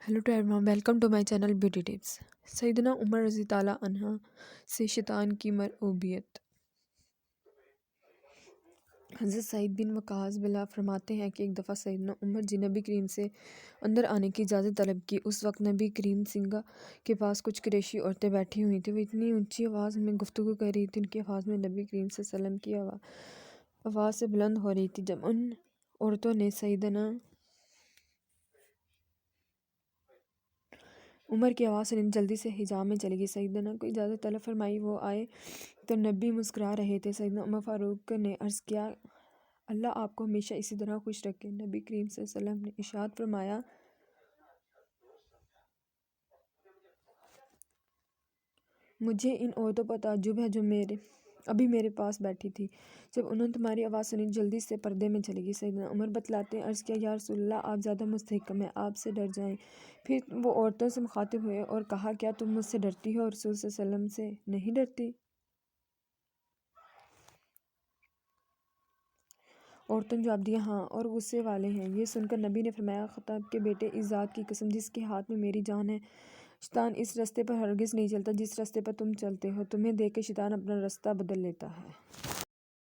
Hello to everyone, welcome to my channel beauty tips. सैयदना उमर रज़ी ताला अन्हा से शैतान की मरऊबियत। हज़रत सईद बिन वक़ास बिला फरमाते हैं कि एक दफ़ा सैयदना उमर जी नबी करीम से अंदर आने की इजाज़त तलब की। उस वक्त नबी करीम सिंगा के पास कुछ कुरैशी औरतें बैठी हुई थीं। वो इतनी ऊंची आवाज़ में गुफ्तगू कर रही थी, उनकी आवाज़ में नबी करीम सल्लल्लाहु अलैहि वसल्लम की आवाज़ से बुलंद हो रही थी। जब उन औरतों ने सैयदना उमर की आवाज़ सुनी जल्दी से हिजाब में चली गई। सैयदना को इजाज़त तलब फरमाई। वो आए तो नबी मुस्कुरा रहे थे। सैयदना उमर फ़ारूक ने अर्ज़ किया, अल्लाह आपको हमेशा इसी तरह खुश रखे। नबी करीम सल्लल्लाहु अलैहि वसल्लम ने इरशाद फरमाया, मुझे इन औरतों पर ताज्जुब है जो अभी मेरे पास बैठी थी। जब उन्होंने तुम्हारी आवाज़ सुनी जल्दी से पर्दे में चली गई। सैयदना उमर बतलाते हैं, अर्ज़ किया, या रसूलल्लाह, आप ज़्यादा मुस्तहकम हैं, आपसे डर जाएं। फिर वो औरतों से मुखातिब हुए और कहा, क्या तुम मुझसे डरती हो और रसूल सल्लल्लाहु अलैहि वसल्लम से नहीं डरती? औरतों ने जवाब दिया, हाँ, और गुस्से वाले हैं। ये सुनकर नबी ने फरमाया, ख़त्ताब के बेटे, इस ज़ात की कसम जिसके हाथ में मेरी जान है, शैतान इस रास्ते पर हरगिज़ नहीं चलता जिस रास्ते पर तुम चलते हो। तुम्हें देख कर शैतान अपना रास्ता बदल लेता है।